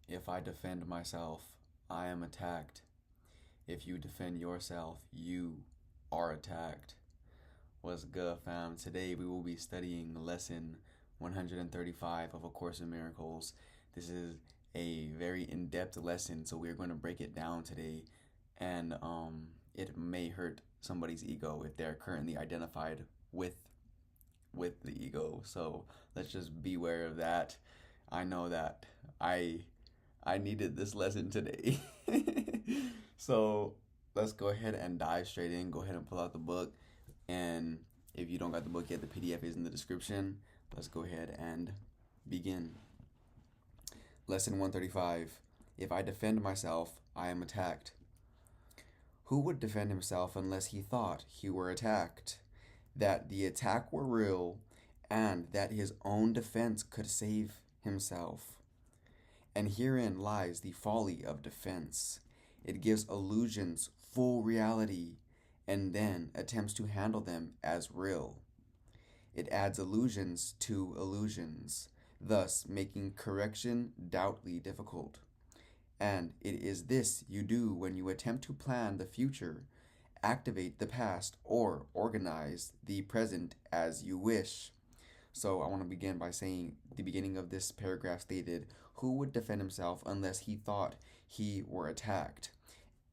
If I defend myself, I am attacked. If you defend yourself, you are attacked. What's good, fam? Today we will be studying lesson 135 of A Course in Miracles. This is a very in-depth lesson, so we're going to break it down today, and it may hurt somebody's ego if they're currently identified with the ego. So let's just beware of that. I know that I I needed this lesson today. So let's go ahead and dive straight in. Go ahead and pull out the book. And if you don't got the book yet, the PDF is in the description. Let's go ahead and begin. Lesson 135. If I defend myself, I am attacked. Who would defend himself unless he thought he were attacked? That the attack were real, and that his own defense could save himself. And herein lies the folly of defense. It gives illusions full reality, and then attempts to handle them as real. It adds illusions to illusions, thus making correction doubtly difficult. And it is this you do when you attempt to plan the future, activate the past, or organize the present as you wish. So I want to begin by saying the beginning of this paragraph stated, who would defend himself unless he thought he were attacked?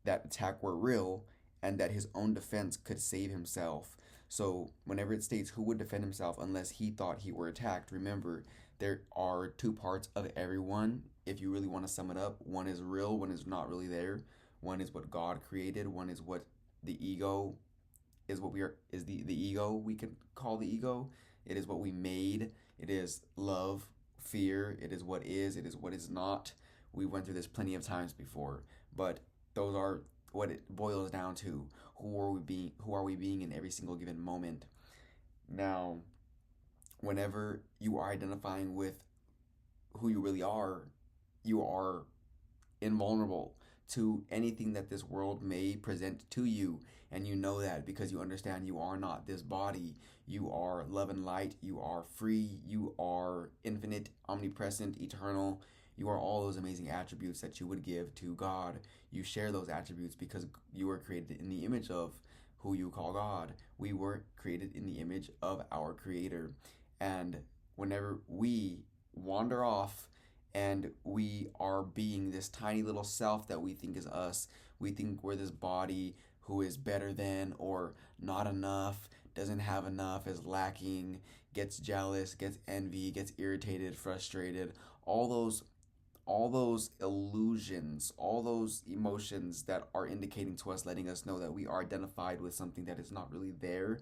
That attack were real, and that his own defense could save himself. So whenever it states who would defend himself unless he thought he were attacked, remember there are two parts of everyone. If you really want to sum it up, one is real, one is not really there. One is what God created, one is what the ego is, what we are, is the ego, we can call the ego. It is what we made. It is love, fear. It is what is not. We went through this plenty of times before, but those are what it boils down to. Who are we being in every single given moment? Now, whenever you are identifying with who you really are, you are invulnerable to anything that this world may present to you. And you know that because you understand you are not this body. You are love and light. You are free. You are infinite, omnipresent, eternal. You are all those amazing attributes that you would give to God. You share those attributes because you were created in the image of who you call God. We were created in the image of our Creator. And whenever we wander off and we are being this tiny little self that we think is us, we think we're this body who is better than or not enough, doesn't have enough, is lacking, gets jealous, gets envy, gets irritated, frustrated, all those illusions, all those emotions that are indicating to us, letting us know that we are identified with something that is not really there.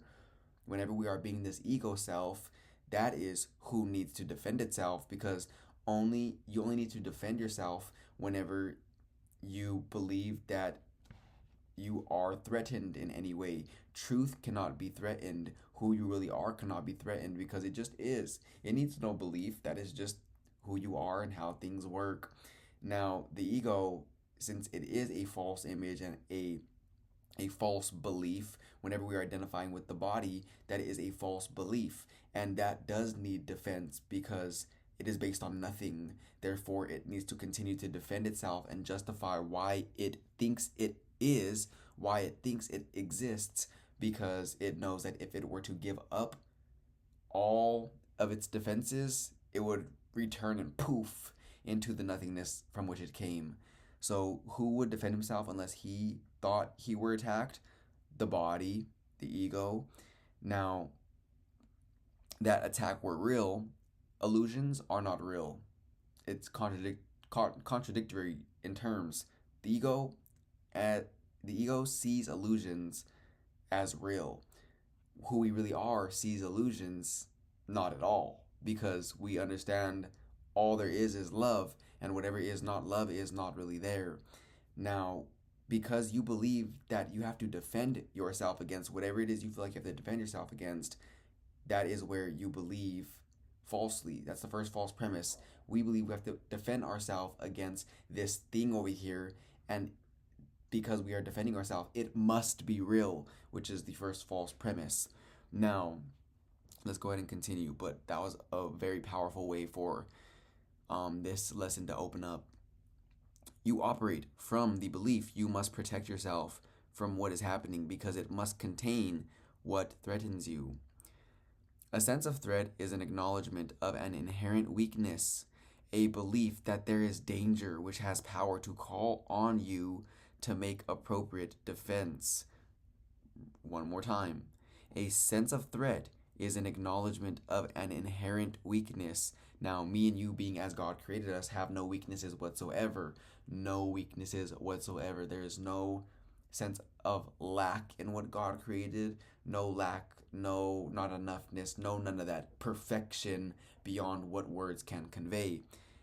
Whenever we are being this ego self, that is who needs to defend itself, because you only need to defend yourself whenever you believe that you are threatened in any way. Truth cannot be threatened. Who you really are cannot be threatened because it just is. It needs no belief. That is just who you are and how things work. Now, the ego, since it is a false image and a false belief, whenever we are identifying with the body, that is a false belief. And that does need defense because it is based on nothing. Therefore, it needs to continue to defend itself and justify why it thinks it is, why it thinks it exists, because it knows that if it were to give up all of its defenses, it would return and poof into the nothingness from which it came. So who would defend himself unless he thought he were attacked? The body, the ego. Now, that attack were real, illusions are not real. It's contradictory in terms. The ego sees illusions as real. Who we really are sees illusions not at all, because we understand all there is love, and whatever is not love is not really there. Now, because you believe that you have to defend yourself against whatever it is you feel like you have to defend yourself against, that is where you believe falsely. That's the first false premise. We believe we have to defend ourselves against this thing over here, and because we are defending ourselves, it must be real, which is the first false premise. Now, let's go ahead and continue. But that was a very powerful way for this lesson to open up. You operate from the belief you must protect yourself from what is happening because it must contain what threatens you. A sense of threat is an acknowledgement of an inherent weakness, a belief that there is danger which has power to call on you to make appropriate defense. One more time. A sense of threat is an acknowledgement of an inherent weakness. Now, me and you, being as God created us, have no weaknesses whatsoever. No weaknesses whatsoever. There is no sense of lack in what God created. No lack, no not enoughness, no none of that. Perfection beyond what words can convey.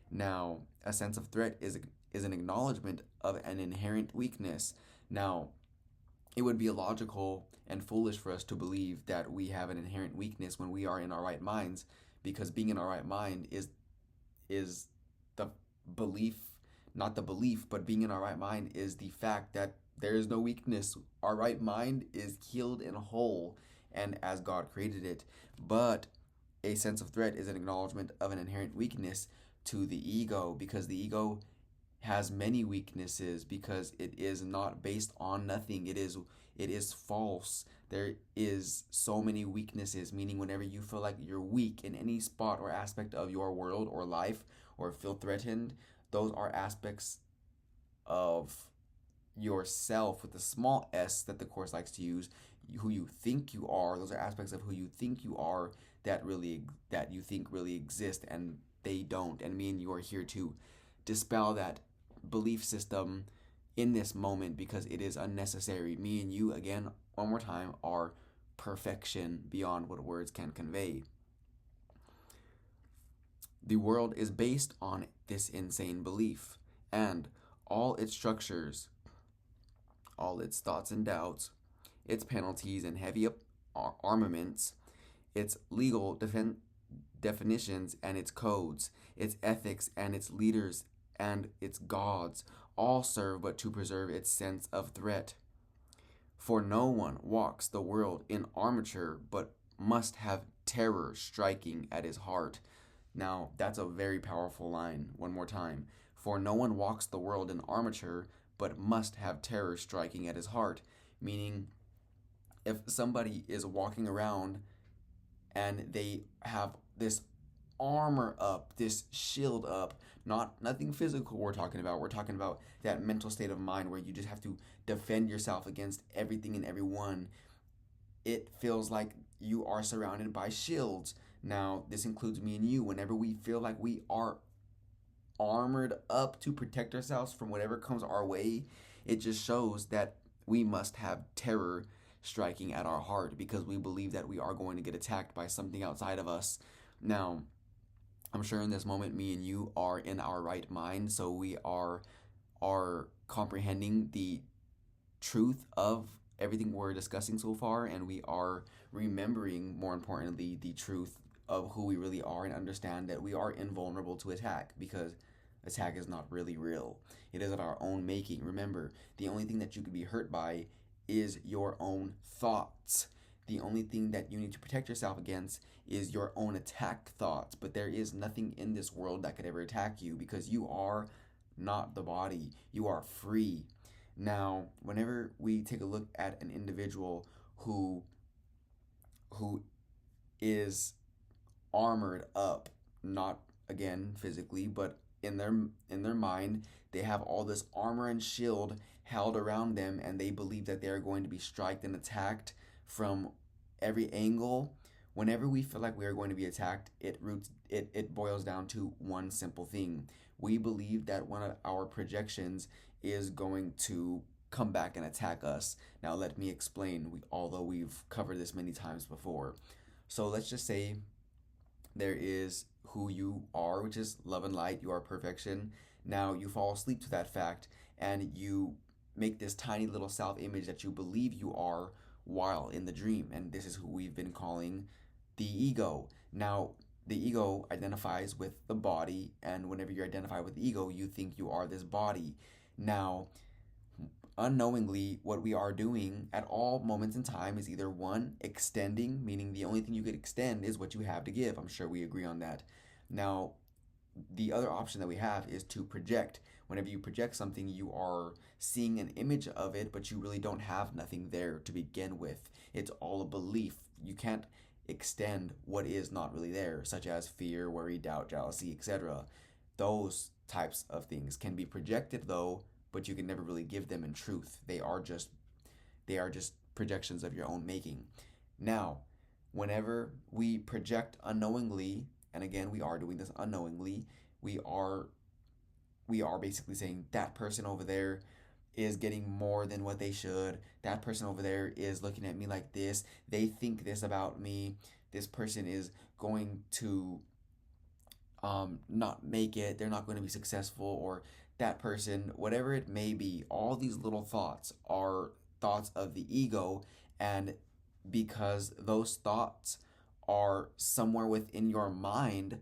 Now, a sense of threat is an acknowledgement of an inherent weakness. Now, it would be illogical and foolish for us to believe that we have an inherent weakness when we are in our right minds, because being in our right mind is the belief, not the belief, but being in our right mind is the fact that there is no weakness. Our right mind is healed and whole, and as God created it. But a sense of threat is an acknowledgement of an inherent weakness to the ego, because the ego has many weaknesses, because it is not based on nothing. It is false. There is so many weaknesses, meaning whenever you feel like you're weak in any spot or aspect of your world or life, or feel threatened, those are aspects of yourself with the small s that the Course likes to use, who you think you are. Those are aspects of who you think you are that you think really exist, and they don't. And me and you are here to dispel that belief system in this moment, because it is unnecessary. Me and you, again, one more time, are perfection beyond what words can convey. The world is based on this insane belief, and all its structures, all its thoughts and doubts, its penalties and heavy armaments, its legal definitions and its codes, its ethics and its leaders and its gods, all serve but to preserve its sense of threat. For no one walks the world in armature, but must have terror striking at his heart. Now, that's a very powerful line. One more time. For no one walks the world in armature, but must have terror striking at his heart. Meaning, if somebody is walking around and they have this armor up, this shield up, nothing physical we're talking about. We're talking about that mental state of mind where you just have to defend yourself against everything and everyone. It feels like you are surrounded by shields. Now, this includes me and you. Whenever we feel like we are armored up to protect ourselves from whatever comes our way, it just shows that we must have terror striking at our heart, because we believe that we are going to get attacked by something outside of us. Now, I'm sure in this moment, me and you are in our right mind, so we are comprehending the truth of everything we're discussing so far, and we are remembering, more importantly, the truth of who we really are, and understand that we are invulnerable to attack, because attack is not really real. It is of our own making. Remember, the only thing that you could be hurt by is your own thoughts. The only thing that you need to protect yourself against is your own attack thoughts. But there is nothing in this world that could ever attack you, because you are not the body. You are free. Now, whenever we take a look at an individual who is armored up, not again physically, but in their mind, they have all this armor and shield held around them, and they believe that they are going to be striked and attacked from every angle. Whenever we feel like we are going to be attacked, it boils down to one simple thing. We believe that one of our projections is going to come back and attack us. Now, let me explain, although we've covered this many times before. So let's just say there is who you are, which is love and light. You are perfection. Now, you fall asleep to that fact, and you make this tiny little self-image that you believe you are while in the dream. And this is who we've been calling the ego. Now, the ego identifies with the body, and whenever you identify with the ego, you think you are this body. Now, unknowingly, what we are doing at all moments in time is either one, extending, meaning the only thing you could extend is what you have to give. I'm sure we agree on that. Now, the other option that we have is to project, Whenever you project something, you are seeing an image of it, but you really don't have nothing there to begin with. It's all a belief. You can't extend what is not really there, such as fear, worry, doubt, jealousy, etc. Those types of things can be projected though, but you can never really give them in truth. They are just projections of your own making. Now, whenever we project unknowingly, and again we are doing this unknowingly, we are basically saying that person over there is getting more than what they should. That person over there is looking at me like this. They think this about me. This person is going to not make it. They're not going to be successful, or that person, whatever it may be. All these little thoughts are thoughts of the ego, and because those thoughts are somewhere within your mind,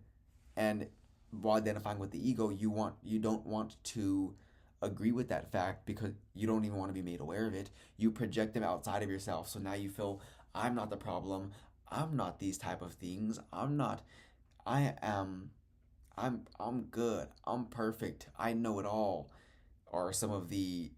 and while identifying with the ego, you don't want to agree with that fact because you don't even want to be made aware of it. You project them outside of yourself. So now you feel, I'm not the problem. I'm not these type of things. I am I'm good. I'm perfect. I know it all. Are some of the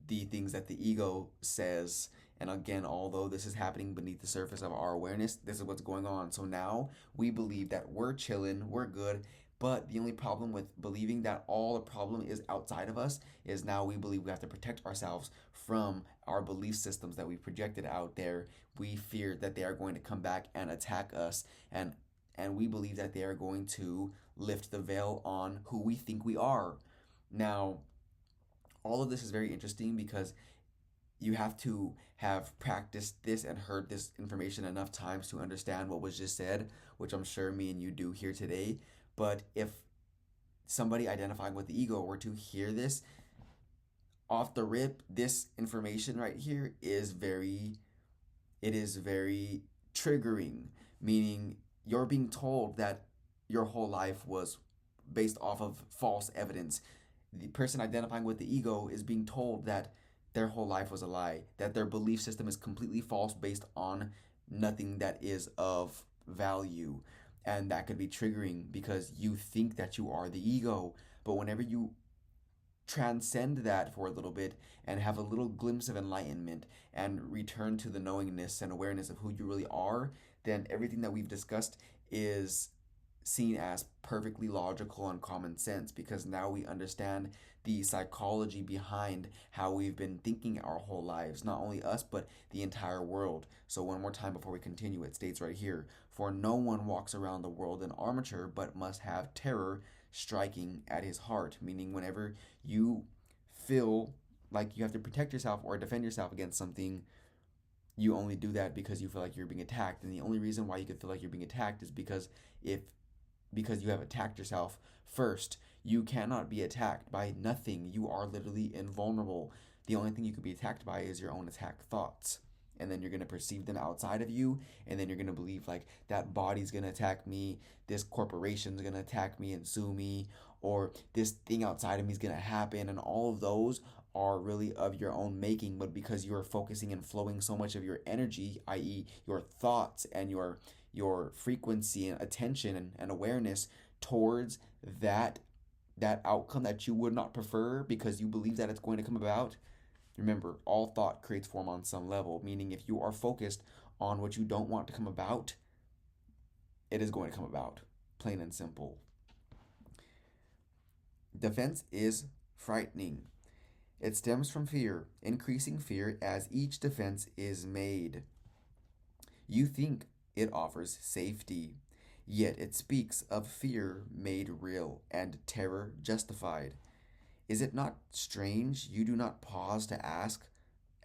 things that the ego says. And again, although this is happening beneath the surface of our awareness, this is what's going on. So now we believe that we're chilling, we're good. But the only problem with believing that all the problem is outside of us is now we believe we have to protect ourselves from our belief systems that we projected out there. We fear that they are going to come back and attack us, and we believe that they are going to lift the veil on who we think we are. Now, all of this is very interesting because you have to have practiced this and heard this information enough times to understand what was just said, which I'm sure me and you do here today. But if somebody identifying with the ego were to hear this off the rip, this information right here is very triggering, meaning you're being told that your whole life was based off of false evidence. The person identifying with the ego is being told that their whole life was a lie, that their belief system is completely false based on nothing that is of value. And that could be triggering because you think that you are the ego. But whenever you transcend that for a little bit and have a little glimpse of enlightenment and return to the knowingness and awareness of who you really are, then everything that we've discussed is seen as perfectly logical and common sense, because now we understand the psychology behind how we've been thinking our whole lives, not only us but the entire world. So one more time before we continue, it states right here, for no one walks around the world in armature but must have terror striking at his heart, meaning whenever you feel like you have to protect yourself or defend yourself against something, you only do that because you feel like you're being attacked. And the only reason why you could feel like you're being attacked is because you have attacked yourself first. You cannot be attacked by nothing. You are literally invulnerable. The only thing you could be attacked by is your own attack thoughts. And then you're going to perceive them outside of you. And then you're going to believe like that body's going to attack me. This corporation's going to attack me and sue me. Or this thing outside of me is going to happen. And all of those are really of your own making. But because you are focusing and flowing so much of your energy, i.e. your thoughts and your frequency and attention and awareness towards that outcome that you would not prefer because you believe that it's going to come about. Remember, all thought creates form on some level, meaning if you are focused on what you don't want to come about, it is going to come about, plain and simple. Defense is frightening. It stems from fear, increasing fear as each defense is made. You think it offers safety, yet it speaks of fear made real and terror justified. Is it not strange you do not pause to ask,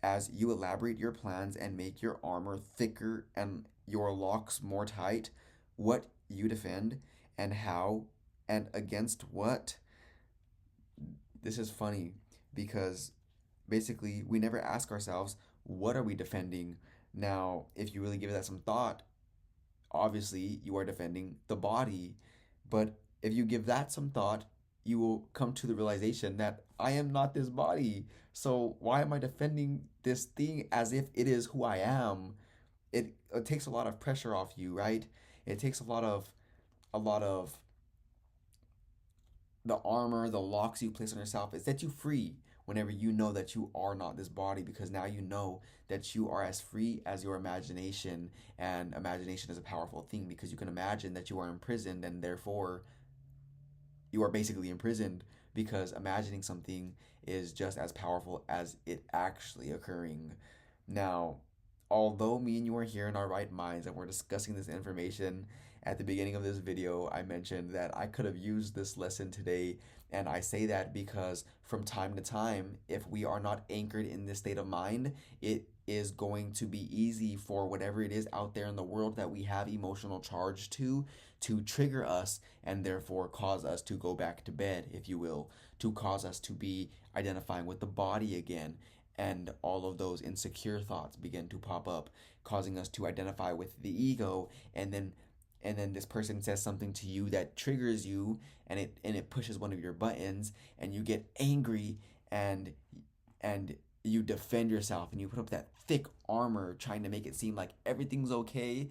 as you elaborate your plans and make your armor thicker and your locks more tight, what you defend and how and against what? This is funny because basically we never ask ourselves, what are we defending? Now, if you really give that some thought, obviously you are defending the body. But if you give that some thought, you will come to the realization that I am not this body. So why am I defending this thing as if it is who I am? It takes a lot of pressure off you, right? It takes a lot of the armor, the locks you place on yourself, it sets you free whenever you know that you are not this body, because now you know that you are as free as your imagination, and imagination is a powerful thing because you can imagine that you are imprisoned, and therefore you are basically imprisoned, because imagining something is just as powerful as it actually occurring. Now, although me and you are here in our right minds and we're discussing this information, at the beginning of this video, I mentioned that I could have used this lesson today. And I say that because from time to time, if we are not anchored in this state of mind, it is going to be easy for whatever it is out there in the world that we have emotional charge to trigger us, and therefore cause us to go back to bed, if you will, to cause us to be identifying with the body again. And all of those insecure thoughts begin to pop up, causing us to identify with the ego. And then this person says something to you that triggers you, and it pushes one of your buttons, and you get angry, and you defend yourself, and you put up that thick armor trying to make it seem like everything's okay.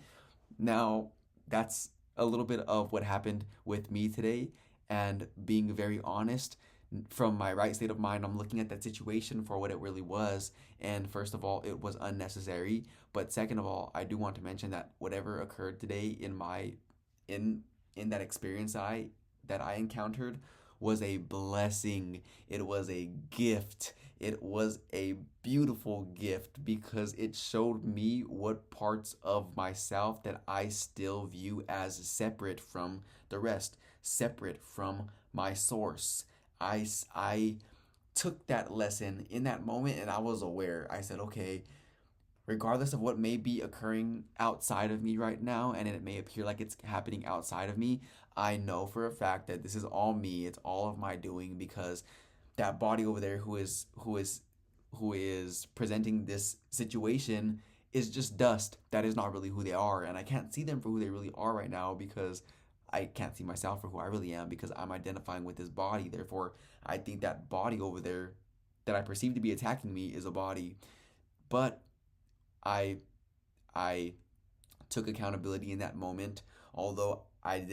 Now, that's a little bit of what happened with me today. And being very honest, from my right state of mind, I'm looking at that situation for what it really was. And first of all, it was unnecessary. But second of all, I do want to mention that whatever occurred today in that experience that I encountered was a blessing. It was a gift. It was a beautiful gift because it showed me what parts of myself that I still view as separate from the rest, separate from my source. I took that lesson in that moment, and I was aware. I said, okay, regardless of what may be occurring outside of me right now, and it may appear like it's happening outside of me, I know for a fact that this is all me. It's all of my doing, because that body over there who is presenting this situation is just dust. That is not really who they are, and I can't see them for who they really are right now, because I can't see myself for who I really am, because I'm identifying with this body. Therefore, I think that body over there that I perceive to be attacking me is a body. But I I took accountability in that moment. Although I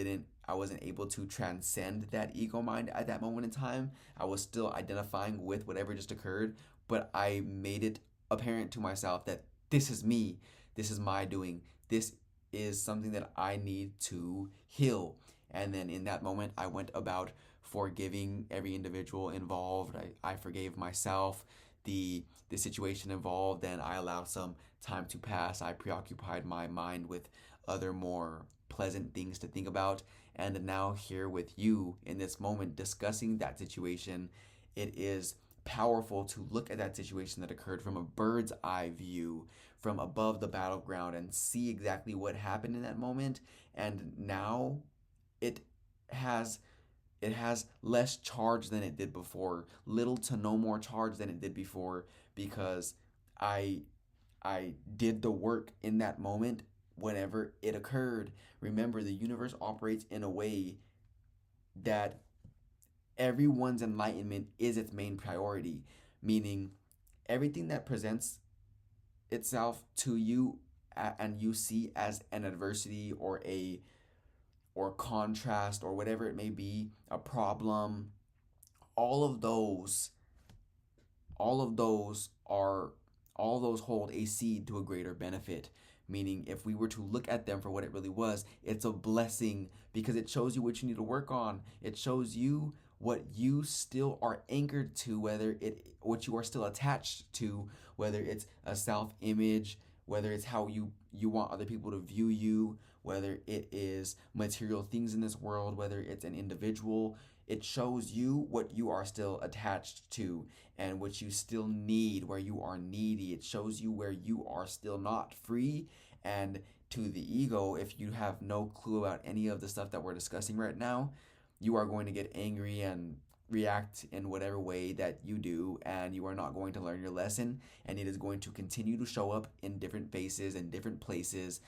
wasn't able to transcend that ego mind at that moment in time. I was still identifying with whatever just occurred, but I made it apparent to myself that this is me. This is my doing. This is something that I need to heal. And then in that moment, I went about forgiving every individual involved. I forgave myself, the situation involved, and I allowed some time to pass. I preoccupied my mind with other more pleasant things to think about. And now, here with you in this moment, discussing that situation, it is powerful to look at that situation that occurred from a bird's eye view, from above the battleground, and see exactly what happened in that moment. And now it has it has less charge than it did before, little to no more charge than it did before, because I I did the work in that moment whenever it occurred. Remember, the universe operates in a way that everyone's enlightenment is its main priority, meaning everything that presents itself to you and you see as an adversity or contrast or whatever it may be, a problem, all of those all of those are all of those hold a seed to a greater benefit. Meaning, if we were to look at them for what it really was, it's a blessing, because it shows you what you need to work on. It shows you what you still are anchored to, what you are still attached to, whether it's a self-image, whether it's how you want other people to view you, whether it is material things in this world, whether it's an individual. It shows you what you are still attached to, and what you still need, where you are needy. It shows you where you are still not free. And to the ego, if you have no clue about any of the stuff that we're discussing right now, you are going to get angry and react in whatever way that you do, and you are not going to learn your lesson, and it is going to continue to show up in different faces and different places,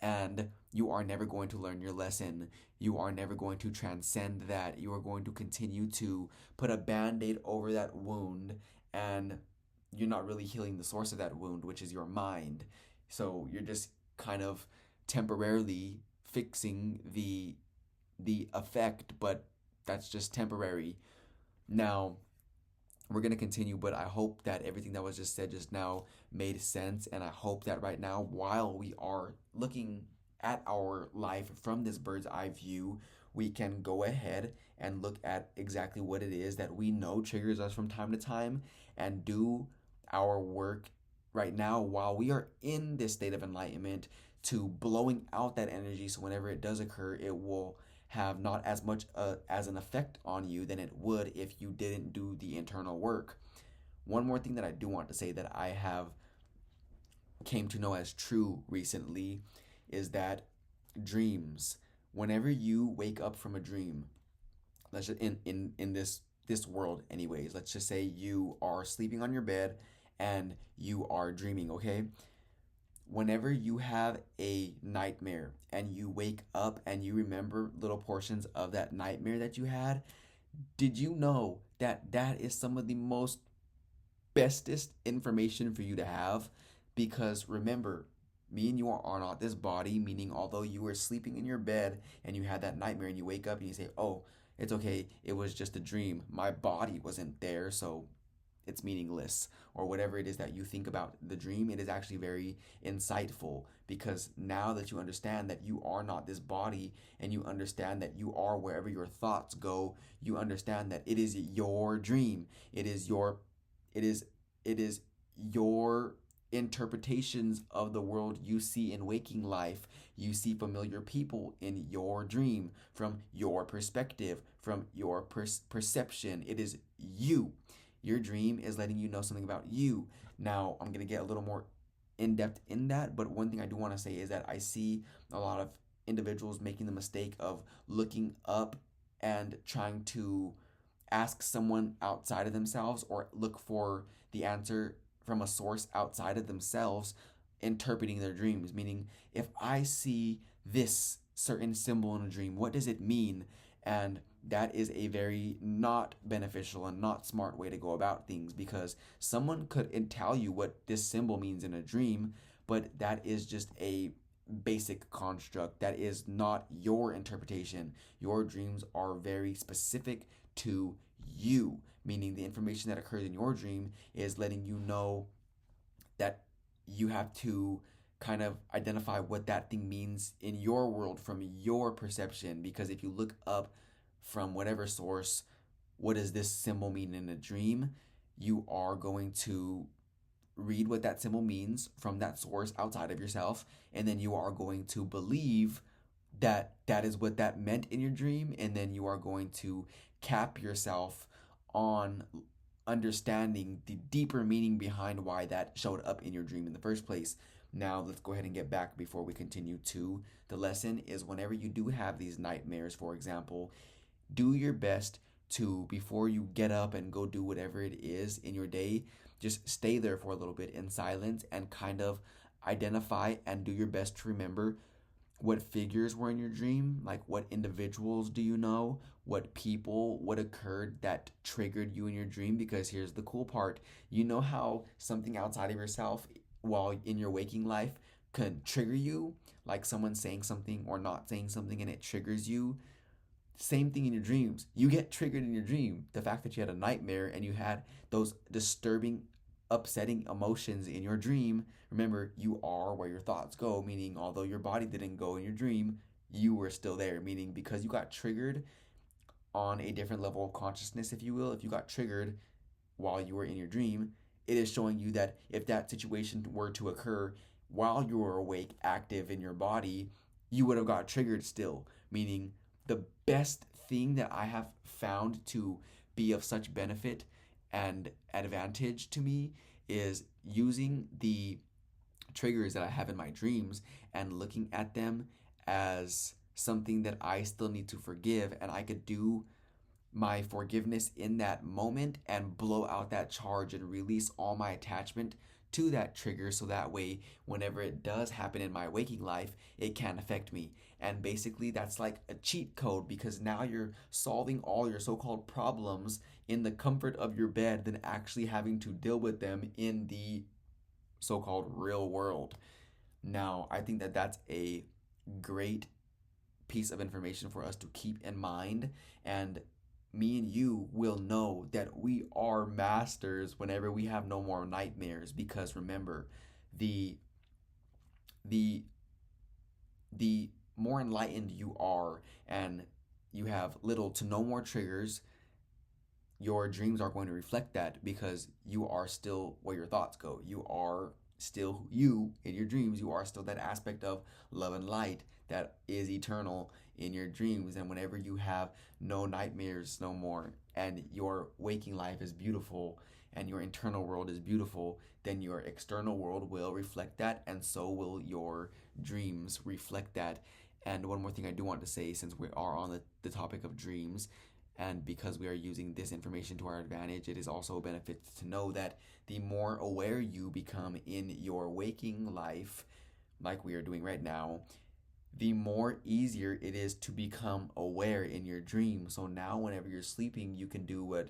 and you are never going to learn your lesson. You are never going to transcend that. You are going to continue to put a band-aid over that wound, and you're not really healing the source of that wound, which is your mind. So you're just kind of temporarily fixing the effect, but that's just temporary. Now, we're going to continue, but I hope that everything that was just said just now made sense. And I hope that right now, while we are looking at our life from this bird's eye view, we can go ahead and look at exactly what it is that we know triggers us from time to time and do our work right now while we are in this state of enlightenment to blowing out that energy, so whenever it does occur, it will have not as much as an effect on you than it would if you didn't do the internal work. One more thing that I do want to say that I have came to know as true recently is that dreams, whenever you wake up from a dream, let's just in this world anyways, let's just say you are sleeping on your bed and you are dreaming, okay? Whenever you have a nightmare and you wake up and you remember little portions of that nightmare that you had, did you know that that is some of the most bestest information for you to have? Because remember, me and you are not this body, meaning although you were sleeping in your bed and you had that nightmare and you wake up and you say, oh, it's okay, it was just a dream. My body wasn't there, so it's meaningless, or whatever it is that you think about the dream. It is actually very insightful, because now that you understand that you are not this body and you understand that you are wherever your thoughts go, you understand that it is your dream. It is your interpretations of the world you see in waking life. You see familiar people in your dream from your perspective, from your perception. It is you. Your dream is letting you know something about you. Now, I'm going to get a little more in depth in that, but one thing I do want to say is that I see a lot of individuals making the mistake of looking up and trying to ask someone outside of themselves or look for the answer from a source outside of themselves, interpreting their dreams. Meaning, if I see this certain symbol in a dream, what does it mean? And that is a very not beneficial and not smart way to go about things, because someone could tell you what this symbol means in a dream, but that is just a basic construct. That is not your interpretation. Your dreams are very specific to you, meaning the information that occurs in your dream is letting you know that you have to kind of identify what that thing means in your world from your perception. Because if you look up from whatever source, what does this symbol mean in a dream, you are going to read what that symbol means from that source outside of yourself, and then you are going to believe that that is what that meant in your dream, and then you are going to cap yourself on understanding the deeper meaning behind why that showed up in your dream in the first place. Now, let's go ahead and get back before we continue to the lesson. Is whenever you do have these nightmares, for example, do your best to, before you get up and go do whatever it is in your day, just stay there for a little bit in silence and kind of identify and do your best to remember what figures were in your dream, like what individuals do you know, what people, what occurred that triggered you in your dream. Because here's the cool part, you know how something outside of yourself while in your waking life can trigger you, like someone saying something or not saying something and it triggers you. Same thing in your dreams. You get triggered in your dream. The fact that you had a nightmare and you had those disturbing, upsetting emotions in your dream, remember, you are where your thoughts go, meaning although your body didn't go in your dream, you were still there, meaning because you got triggered on a different level of consciousness, if you will, if you got triggered while you were in your dream, it is showing you that if that situation were to occur while you were awake, active in your body, you would have got triggered still, meaning the best thing that I have found to be of such benefit and advantage to me is using the triggers that I have in my dreams and looking at them as something that I still need to forgive, and I could do my forgiveness in that moment and blow out that charge and release all my attachment to that trigger, so that way whenever it does happen in my waking life, it can't affect me. And basically that's like a cheat code, because now you're solving all your so-called problems in the comfort of your bed than actually having to deal with them in the so-called real world. Now, I think that that's a great piece of information for us to keep in mind, and me and you will know that we are masters whenever we have no more nightmares. Because remember, the the the more enlightened you are and you have little to no more triggers, your dreams are going to reflect that, because you are still where your thoughts go. You are still you in your dreams. You are still that aspect of love and light that is eternal in your dreams. And whenever you have no nightmares no more, and your waking life is beautiful, and your internal world is beautiful, then your external world will reflect that, and so will your dreams reflect that. And one more thing I do want to say, since we are on the topic of dreams, and because we are using this information to our advantage, it is also a benefit to know that the more aware you become in your waking life, like we are doing right now, the more easier it is to become aware in your dream. So now whenever you're sleeping, you can do what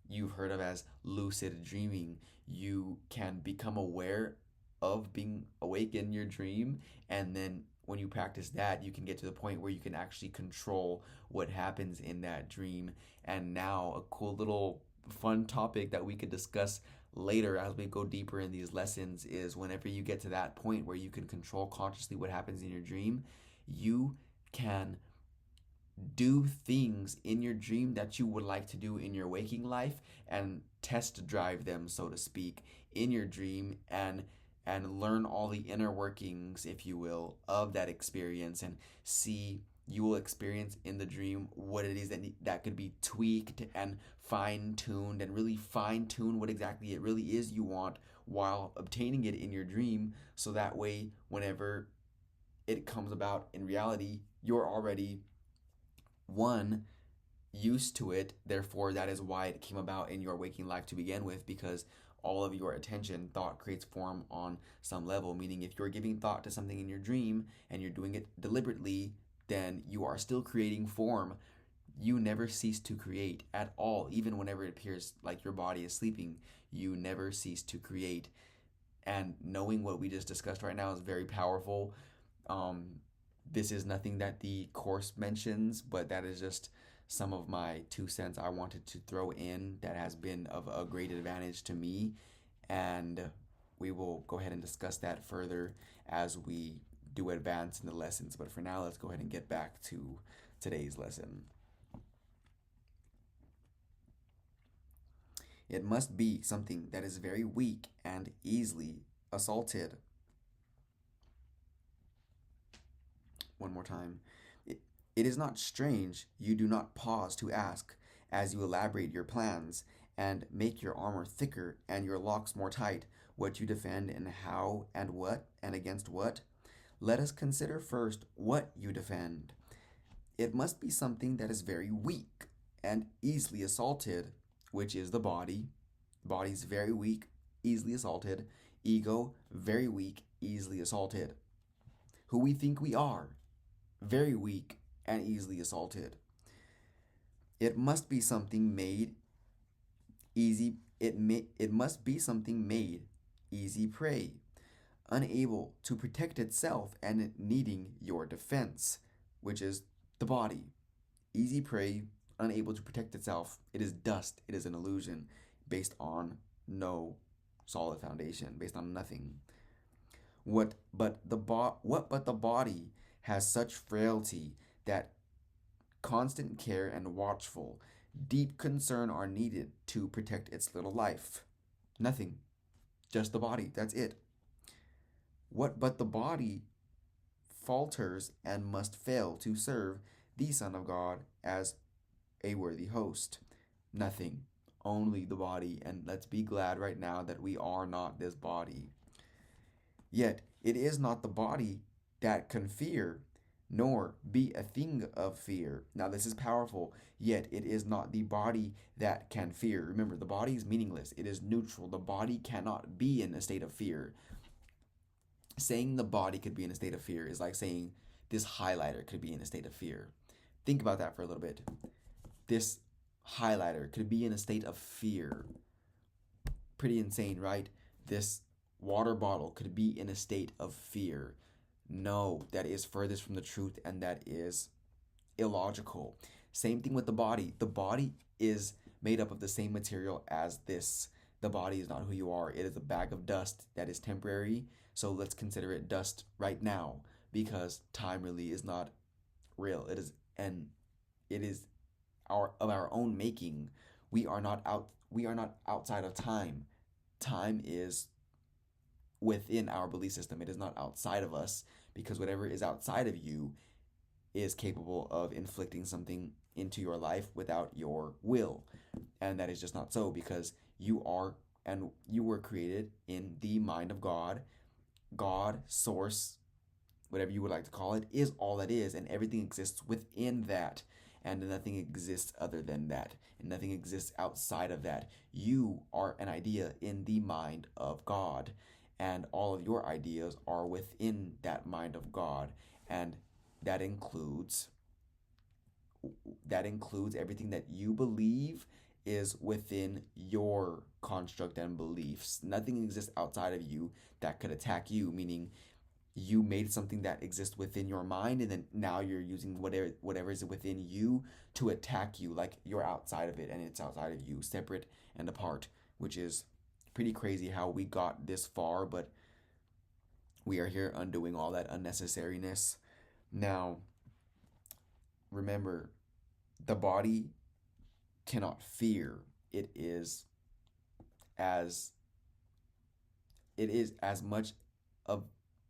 you've heard of as lucid dreaming. You can become aware of being awake in your dream, and then when you practice that, you can get to the point where you can actually control what happens in that dream. And now, a cool little fun topic that we could discuss later as we go deeper in these lessons is, whenever you get to that point where you can control consciously what happens in your dream, you can do things in your dream that you would like to do in your waking life, and test drive them, so to speak, in your dream, and learn all the inner workings, if you will, of that experience, and see, you will experience in the dream what it is that could be tweaked and fine-tuned, and really fine-tune what exactly it really is you want while obtaining it in your dream. So that way, whenever it comes about in reality, you're already one, used to it. Therefore, that is why it came about in your waking life to begin with, because all of your attention, thought creates form on some level. Meaning, if you're giving thought to something in your dream and you're doing it deliberately, then you are still creating form. You never cease to create at all. Even whenever it appears like your body is sleeping, you never cease to create. And knowing what we just discussed right now is very powerful. This is nothing that the course mentions, but that is just some of my 2 cents I wanted to throw in that has been of a great advantage to me. And we will go ahead and discuss that further as we do advance in the lessons. But for now, let's go ahead and get back to today's lesson. It must be something that is very weak and easily assaulted. One more time. It is not strange you do not pause to ask, as you elaborate your plans and make your armor thicker and your locks more tight, what you defend and how and what and against what. Let us consider first what you defend. It must be something that is very weak and easily assaulted, which is the body. Body is very weak, easily assaulted. Ego, very weak, easily assaulted. Who we think we are, very weak and easily assaulted. It must be something made easy. It must be something made easy prey, unable to protect itself and needing your defense, which is the body. Easy prey, unable to protect itself. It is dust. It is an illusion based on no solid foundation, based on nothing. What but the body has such frailty that constant care and watchful, deep concern are needed to protect its little life. Nothing. Just the body. That's it. What but the body falters and must fail to serve the Son of God as a worthy host? Nothing. Only the body. And let's be glad right now that we are not this body. Yet it is not the body that can fear, nor be a thing of fear. Now this is powerful. Yet it is not the body that can fear. Remember, the body is meaningless. It is neutral. The body cannot be in a state of fear. Saying the body could be in a state of fear is like saying this highlighter could be in a state of fear. Think about that for a little bit. This highlighter could be in a state of fear. Pretty insane, right? This water bottle could be in a state of fear. No, that is furthest from the truth, and that is illogical. Same thing with the body. The body is made up of the same material as this. The body is not who you are. It is a bag of dust that is temporary. So let's consider it dust right now, because time really is not real. It is our own making. We are not outside of time. Time is within our belief system. It is not outside of us, because whatever is outside of you is capable of inflicting something into your life without your will. And that is just not so, because you were created in the mind of God. God, source, whatever you would like to call it, is all that is, and everything exists within that, and nothing exists other than that, and nothing exists outside of that. You are an idea in the mind of God, and all of your ideas are within that mind of God, and that includes everything that you believe is within your construct and beliefs. Nothing exists outside of you that could attack you, meaning you made something that exists within your mind, and then now you're using whatever is within you to attack you, like you're outside of it and it's outside of you, separate and apart, which is pretty crazy how we got this far, but we are here undoing all that unnecessariness. Now, remember, the body cannot fear. It is as much of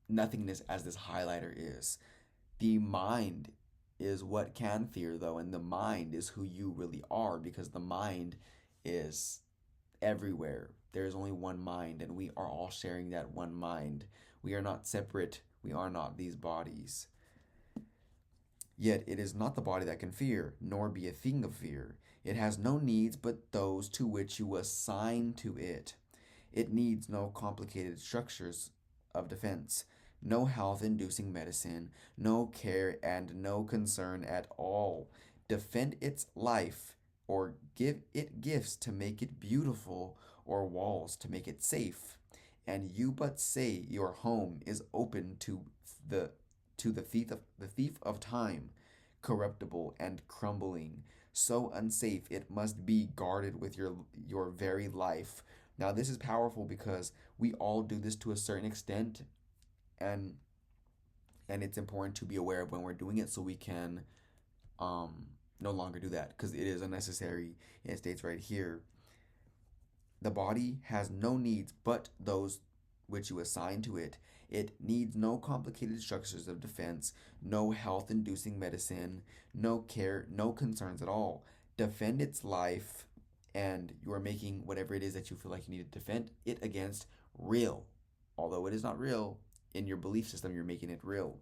nothingness as this highlighter is. The mind is what can fear, though, and the mind is who you really are, because the mind is everywhere. There is only one mind, and we are all sharing that one mind. We are not separate. We are not these bodies. Yet it is not the body that can fear, nor be a thing of fear. It has no needs but those to which you assign to it. It needs no complicated structures of defense, no health-inducing medicine, no care and no concern at all. Defend its life, or give it gifts to make it beautiful, or walls to make it safe. And you but say your home is open to the thief of time, corruptible and crumbling, so unsafe it must be guarded with your very life. Now this is powerful, because we all do this to a certain extent, and it's important to be aware of when we're doing it, so we can no longer do that, because it is unnecessary. It states right here, the body has no needs but those which you assign to it. It needs no complicated structures of defense, no health-inducing medicine, no care, no concerns at all. Defend its life, and you are making whatever it is that you feel like you need to defend it against real. Although it is not real, in your belief system, you're making it real.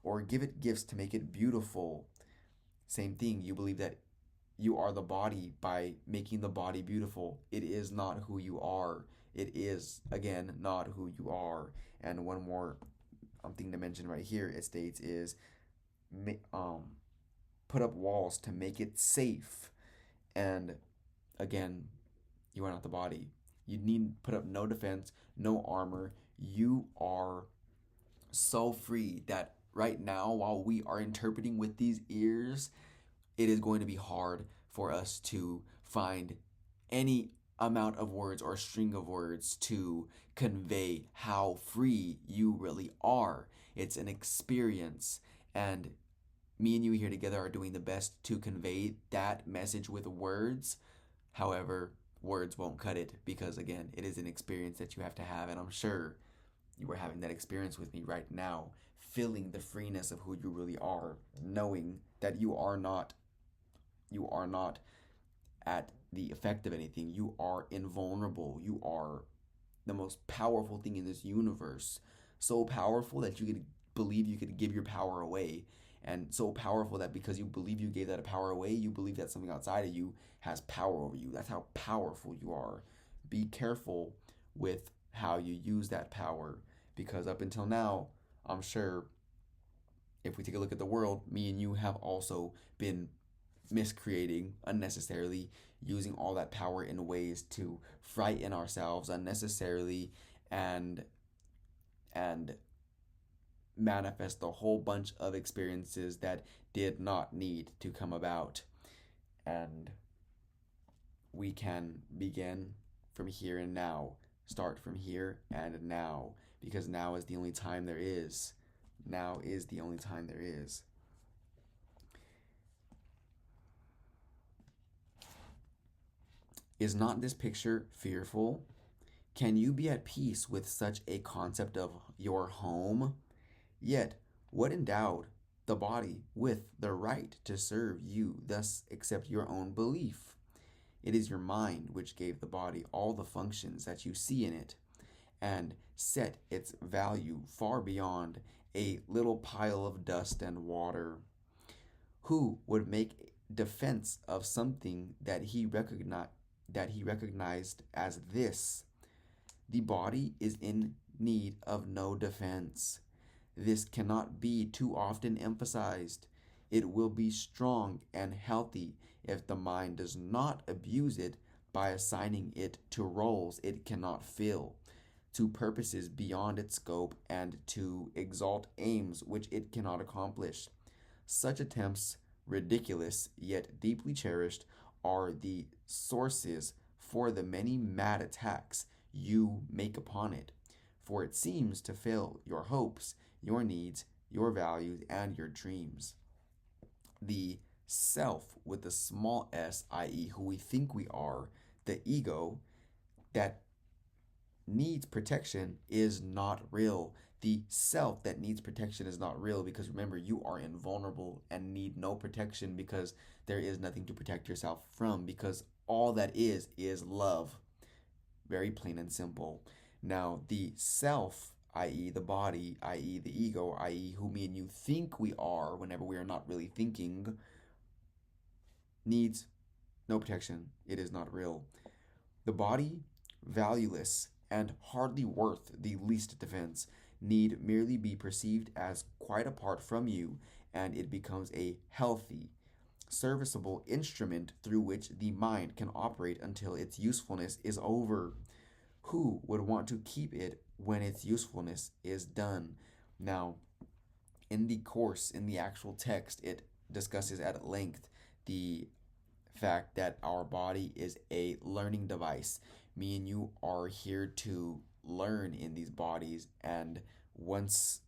Or give it gifts to make it beautiful. Same thing, you believe that you are the body by making the body beautiful. It is not who you are. It is, again, not who you are. And one more thing to mention right here, it states, is put up walls to make it safe. And again, you are not the body. You need put up no defense, no armor. You are so free that right now, while we are interpreting with these ears, it is going to be hard for us to find any amount of words or string of words to convey how free you really are. It's an experience, and me and you here together are doing the best to convey that message with words. However, words won't cut it, because again, it is an experience that you have to have, and I'm sure you are having that experience with me right now, feeling the freeness of who you really are, knowing that you are not at the effect of anything. You are invulnerable. You are the most powerful thing in this universe. So powerful that you could believe you could give your power away. And so powerful that because you believe you gave that power away, you believe that something outside of you has power over you. That's how powerful you are. Be careful with how you use that power, because up until now, I'm sure if we take a look at the world, me and you have also been miscreating unnecessarily, using all that power in ways to frighten ourselves unnecessarily, and manifest a whole bunch of experiences that did not need to come about. and we can begin from here and now. Start from here and now, because now is the only time there is. Now is the only time there is. Is not this picture fearful? Can you be at peace with such a concept of your home? Yet, what endowed the body with the right to serve you, thus accept your own belief? It is your mind which gave the body all the functions that you see in it, and set its value far beyond a little pile of dust and water. Who would make defense of something that he recognized as this? The body is in need of no defense. This cannot be too often emphasized. It will be strong and healthy if the mind does not abuse it by assigning it to roles it cannot fill, to purposes beyond its scope, and to exalt aims which it cannot accomplish. Such attempts, ridiculous yet deeply cherished, are the sources for the many mad attacks you make upon it, for it seems to fail your hopes, your needs, your values, and your dreams. The self with the small s, i.e., who we think we are, the ego that needs protection, is not real. The self that needs protection is not real, because remember, you are invulnerable and need no protection, because there is nothing to protect yourself from, because all that is love. Very plain and simple. Now, the self, i.e., the body, i.e., the ego, i.e., who me and you think we are whenever we are not really thinking, needs no protection. It is not real. The body, valueless and hardly worth the least defense, need merely be perceived as quite apart from you, and it becomes a healthy, serviceable instrument through which the mind can operate until its usefulness is over. Who would want to keep it when its usefulness is done? Now, in the course, in the actual text, it discusses at length the fact that our body is a learning device. Me and you are here to learn in these bodies, and once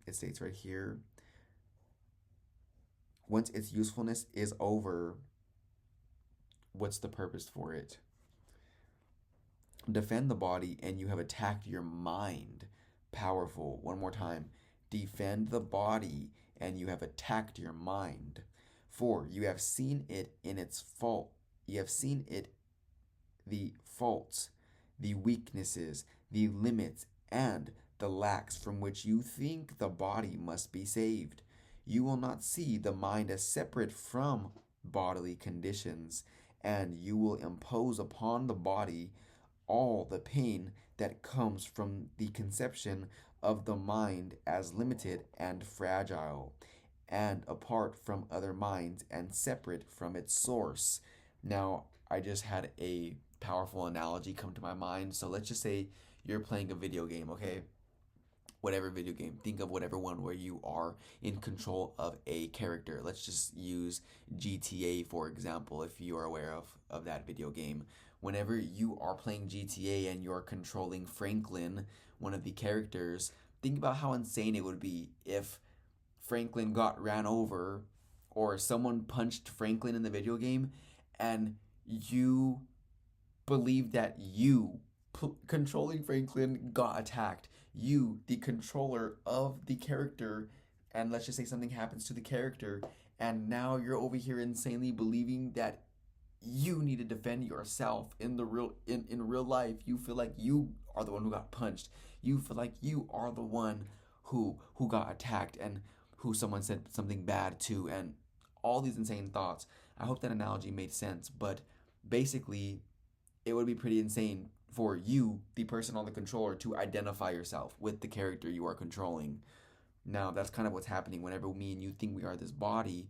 it states right here, once its usefulness is over, what's the purpose for it? Defend the body and you have attacked your mind. Powerful. One more time. Defend the body and you have attacked your mind. For you have seen it in its fault. You have seen it, the faults, the weaknesses, the limits, and the lacks from which you think the body must be saved. You will not see the mind as separate from bodily conditions, and you will impose upon the body all the pain that comes from the conception of the mind as limited and fragile, and apart from other minds and separate from its source. Now, I just had a powerful analogy come to my mind. So let's just say you're playing a video game, okay? Whatever video game. Think of whatever one where you are in control of a character. Let's just use GTA, for example, if you are aware of that video game. Whenever you are playing GTA and you're controlling Franklin, one of the characters, think about how insane it would be if Franklin got ran over or someone punched Franklin in the video game and you believe that you, controlling Franklin, got attacked. You, the controller of the character, and let's just say something happens to the character, and now you're over here insanely believing that you need to defend yourself in real life. You feel like you are the one who got punched. You feel like you are the one who got attacked and who someone said something bad to, and all these insane thoughts. I hope that analogy made sense, but basically it would be pretty insane for you, the person on the controller, to identify yourself with the character you are controlling. Now, that's kind of what's happening whenever me and you think we are this body.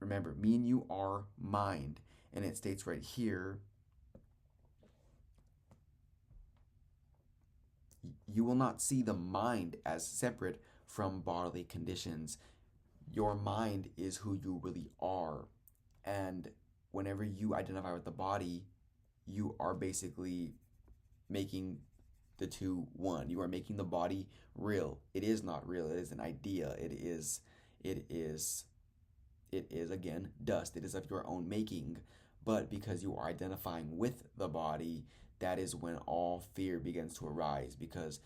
Remember, me and you are mind. And it states right here, you will not see the mind as separate from bodily conditions. Your mind is who you really are. And whenever you identify with the body, you are basically making the two one. You are making the body real. It is not real. It is an idea. It is again dust. It is of your own making. But because you are identifying with the body, that is when all fear begins to arise. Because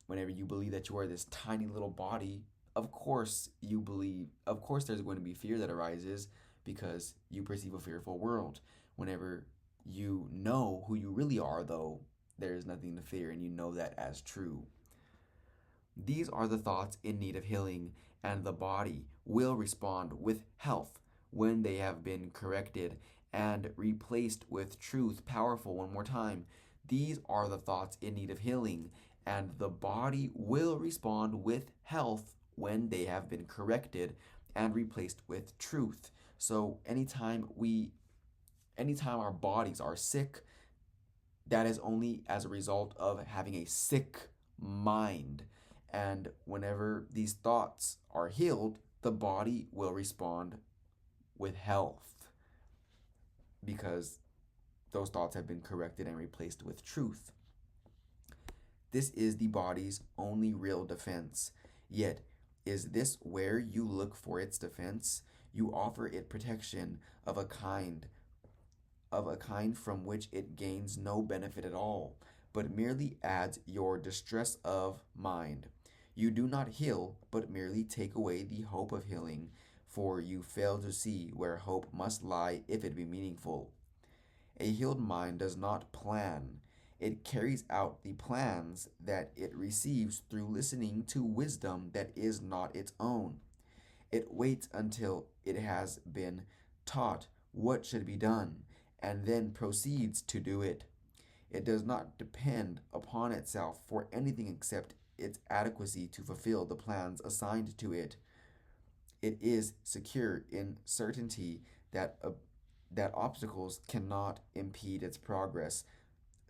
whenever you believe that you are this tiny little body, of course there's going to be fear that arises because you perceive a fearful world. Whenever you know who you really are, though, there is nothing to fear, and you know that as true. These are the thoughts in need of healing, and the body will respond with health when they have been corrected and replaced with truth. Powerful, one more time. These are the thoughts in need of healing, and the body will respond with health when they have been corrected and replaced with truth. So anytime our bodies are sick, that is only as a result of having a sick mind. And whenever these thoughts are healed, the body will respond with health because those thoughts have been corrected and replaced with truth. This is the body's only real defense. Yet, is this where you look for its defense? You offer it protection of a kind from which it gains no benefit at all, but merely adds your distress of mind. You do not heal, but merely take away the hope of healing, for you fail to see where hope must lie if it be meaningful. A healed mind does not plan. It carries out the plans that it receives through listening to wisdom that is not its own. It waits until it has been taught what should be done, and then proceeds to do it. It does not depend upon itself for anything except its adequacy to fulfill the plans assigned to it. It is secure in certainty that obstacles cannot impede its progress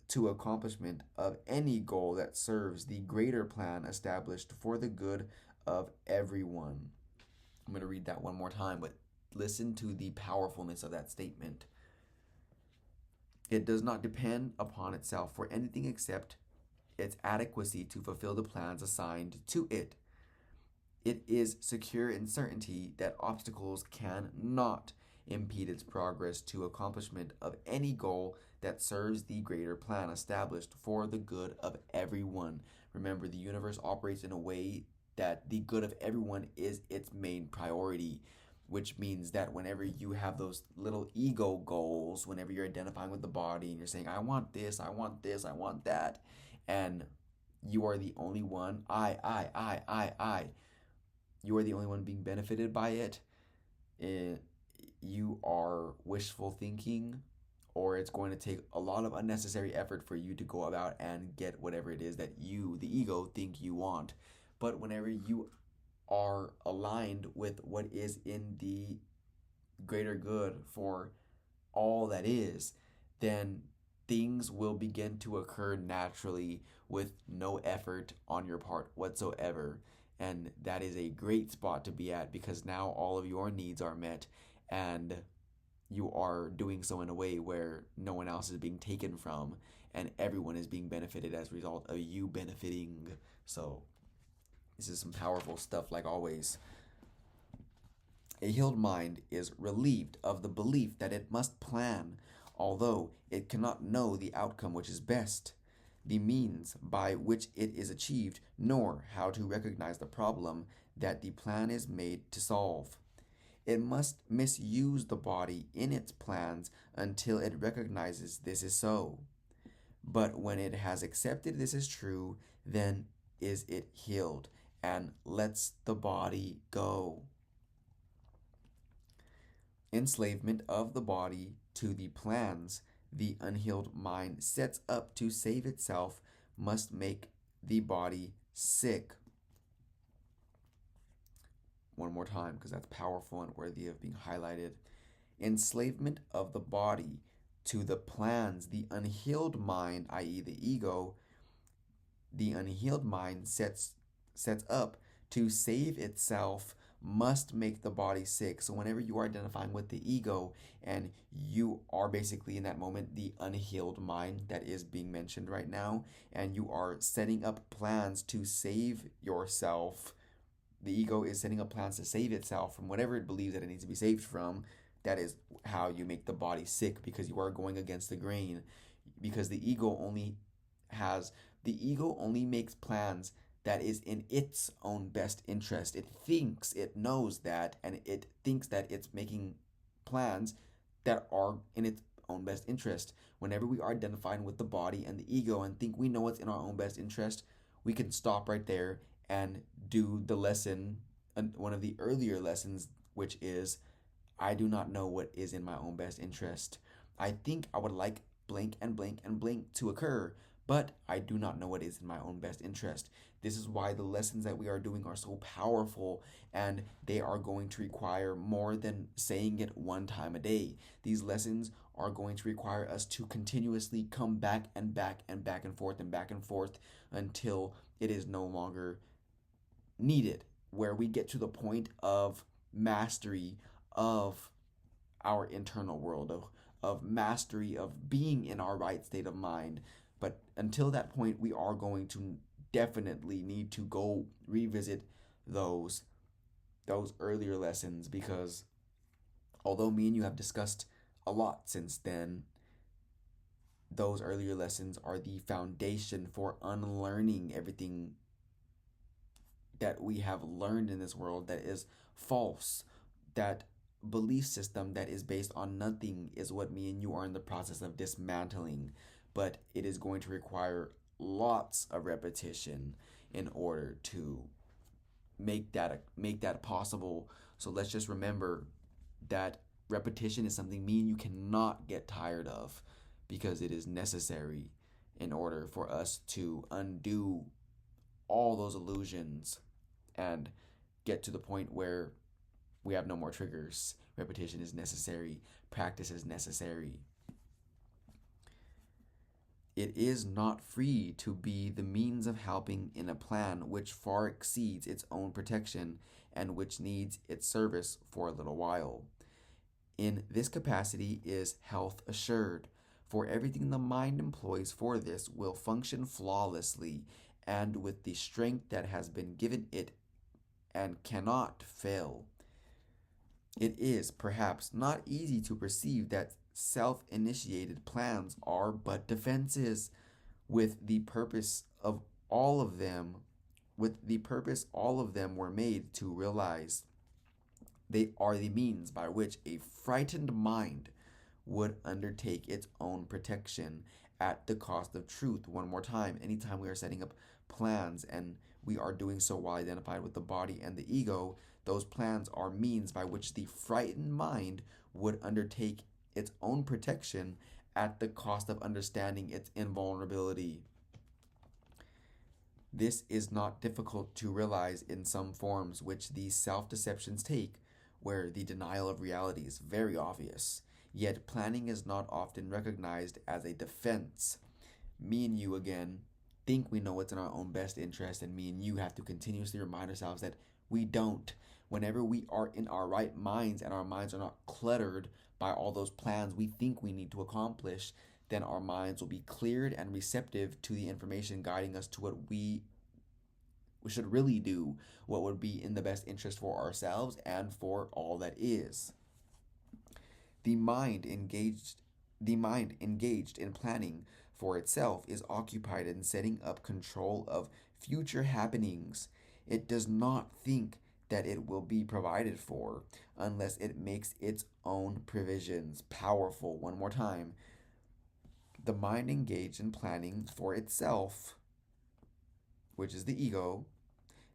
to accomplishment of any goal that serves the greater plan established for the good of everyone. I'm going to read that one more time, but listen to the powerfulness of that statement. It does not depend upon itself for anything except its adequacy to fulfill the plans assigned to it. It is secure in certainty that obstacles cannot impede its progress to accomplishment of any goal that serves the greater plan established for the good of everyone. Remember, the universe operates in a way that the good of everyone is its main priority, which means that whenever you have those little ego goals, whenever you're identifying with the body and you're saying, I want this, I want this, I want that, and you are the only one, you are the only one being benefited by it, you are wishful thinking, or it's going to take a lot of unnecessary effort for you to go about and get whatever it is that you, the ego, think you want. But whenever you are aligned with what is in the greater good for all that is, then things will begin to occur naturally with no effort on your part whatsoever. And that is a great spot to be at, because now all of your needs are met and you are doing so in a way where no one else is being taken from and everyone is being benefited as a result of you benefiting. So this is some powerful stuff, like always. A healed mind is relieved of the belief that it must plan, although it cannot know the outcome which is best, the means by which it is achieved, nor how to recognize the problem that the plan is made to solve. It must misuse the body in its plans until it recognizes this is so. But when it has accepted this is true, then is it healed and lets the body go. Enslavement of the body to the plans the unhealed mind sets up to save itself must make the body sick. One more time, because that's powerful and worthy of being highlighted. Enslavement of the body to the plans the unhealed mind, i.e. the ego, the unhealed mind sets up to save itself must make the body sick. So whenever you are identifying with the ego and you are basically in that moment the unhealed mind that is being mentioned right now, and you are setting up plans to save yourself, the ego is setting up plans to save itself from whatever it believes that it needs to be saved from. That is how you make the body sick, because you are going against the grain. Because the ego only makes plans that is in its own best interest. It knows that, and it thinks that it's making plans that are in its own best interest. Whenever we are identifying with the body and the ego and think we know what's in our own best interest, we can stop right there and do the lesson, one of the earlier lessons, which is, I do not know what is in my own best interest. I think I would like blank and blank and blank to occur, but I do not know what is in my own best interest. This is why the lessons that we are doing are so powerful, and they are going to require more than saying it one time a day. These lessons are going to require us to continuously come back and back and back and forth and back and forth until it is no longer needed, where we get to the point of mastery of our internal world, of mastery of being in our right state of mind. But until that point, we are going to definitely need to go revisit those earlier lessons, because although me and you have discussed a lot since then, those earlier lessons are the foundation for unlearning everything that we have learned in this world that is false. That belief system that is based on nothing is what me and you are in the process of dismantling. But it is going to require lots of repetition in order to make that possible. So let's just remember that repetition is something me and you cannot get tired of, because it is necessary in order for us to undo all those illusions and get to the point where we have no more triggers. Repetition is necessary. Practice is necessary. It is not free to be the means of helping in a plan which far exceeds its own protection and which needs its service for a little while. In this capacity is health assured, for everything the mind employs for this will function flawlessly and with the strength that has been given it and cannot fail. It is perhaps not easy to perceive that self-initiated plans are but defenses, with the purpose all of them were made to realize. They are the means by which a frightened mind would undertake its own protection at the cost of truth. One more time, anytime we are setting up plans and we are doing so while identified with the body and the ego, those plans are means by which the frightened mind would undertake its own protection at the cost of understanding its invulnerability. This is not difficult to realize in some forms which these self-deceptions take, where the denial of reality is very obvious. Yet planning is not often recognized as a defense. Me and you, again, think we know what's in our own best interest, and me and you have to continuously remind ourselves that we don't. Whenever we are in our right minds and our minds are not cluttered by all those plans we think we need to accomplish, then our minds will be cleared and receptive to the information guiding us to what we should really do, what would be in the best interest for ourselves and for all that is. The mind engaged in planning for itself is occupied in setting up control of future happenings. It does not think that it will be provided for unless it makes its own provisions. Powerful. One more time. The mind engaged in planning for itself, which is the ego,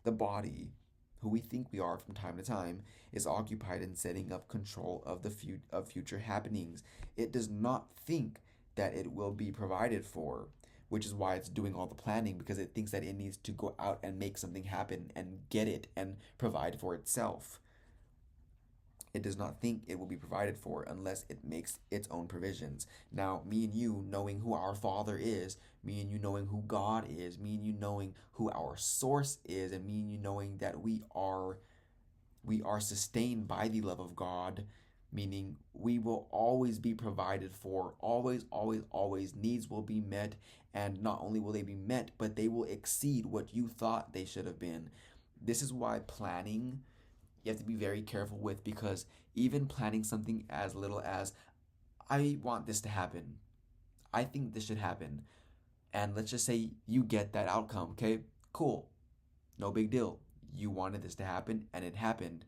the body, who we think we are from time to time, is occupied in setting up control of future happenings. It does not think that it will be provided for, which is why it's doing all the planning, because it thinks that it needs to go out and make something happen and get it and provide for itself. it does not think it will be provided for unless it makes its own provisions. Now, me and you knowing who our Father is, me and you knowing who God is, me and you knowing who our source is, and me and you knowing that we are sustained by the love of God, meaning we will always be provided for, always, always, always. Needs will be met, and not only will they be met, but they will exceed what you thought they should have been. This is why planning, you have to be very careful with, because even planning something as little as, I want this to happen, I think this should happen, and let's just say you get that outcome, okay? Cool. No big deal. You wanted this to happen and it happened.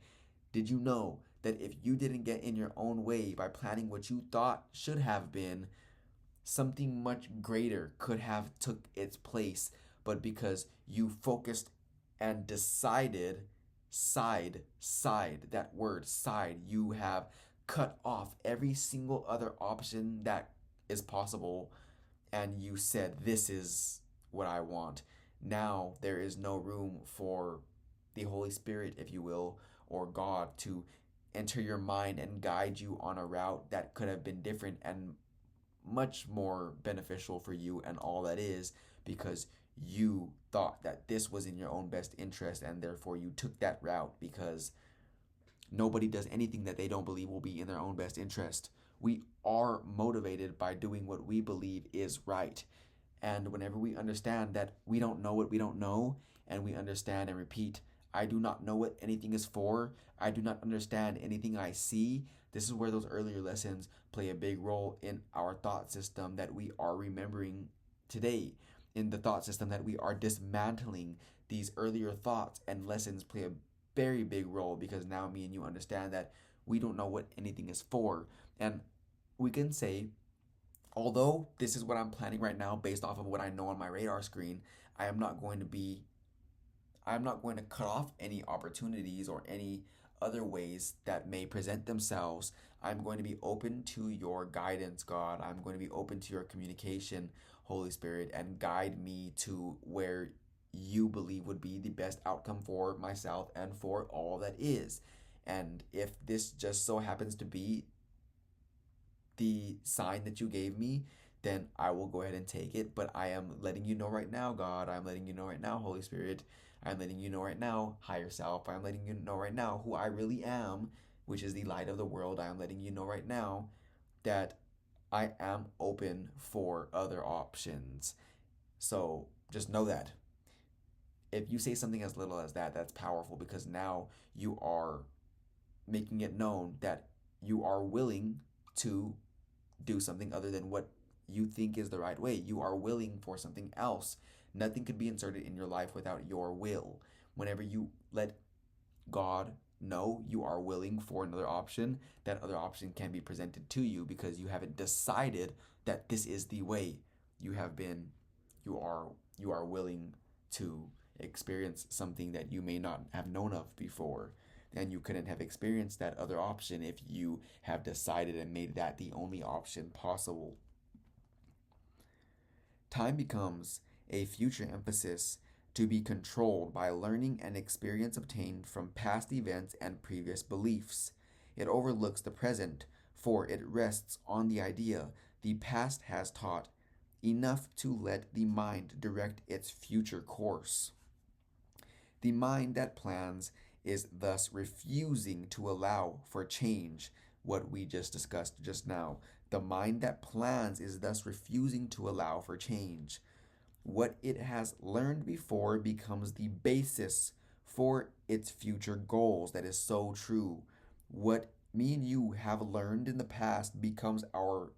Did you know that if you didn't get in your own way by planning what you thought should have been, something much greater could have took its place, but because you focused and decided, that word side, you have cut off every single other option that is possible, and you said, this is what I want. Now there is no room for the Holy Spirit, if you will, or God to enter your mind and guide you on a route that could have been different and much more beneficial for you and all that is, because you thought that this was in your own best interest, and therefore you took that route, because nobody does anything that they don't believe will be in their own best interest. We are motivated by doing what we believe is right. And whenever we understand that we don't know what we don't know, and we understand and repeat, I do not know what anything is for, I do not understand anything I see, this is where those earlier lessons play a big role in our thought system that we are remembering today. In the thought system that we are dismantling, these earlier thoughts and lessons play a very big role, because now me and you understand that we don't know what anything is for. And we can say, although this is what I'm planning right now based off of what I know on my radar screen, I'm not going to cut off any opportunities or any other ways that may present themselves. I'm going to be open to your guidance, God. I'm going to be open to your communication, Holy Spirit, and guide me to where you believe would be the best outcome for myself and for all that is. And if this just so happens to be the sign that you gave me, then I will go ahead and take it. But I am letting you know right now, God. I'm letting you know right now, Holy Spirit. I'm letting you know right now, higher self. I'm letting you know right now who I really am, which is the light of the world. I'm letting you know right now that I am open for other options. So just know that. If you say something as little as that, that's powerful, because now you are making it known that you are willing to do something other than what you think is the right way. You are willing for something else. Nothing could be inserted in your life without your will. Whenever you let God know you are willing for another option, that other option can be presented to you, because you haven't decided that this is the way. You are willing to experience something that you may not have known of before. And you couldn't have experienced that other option if you have decided and made that the only option possible. Time becomes a future emphasis to be controlled by learning and experience obtained from past events and previous beliefs. It overlooks the present, for it rests on the idea the past has taught, enough to let the mind direct its future course. The mind that plans is thus refusing to allow for change, what we just discussed just now. The mind that plans is thus refusing to allow for change. What it has learned before becomes the basis for its future goals. That is so true. What me and you have learned in the past becomes our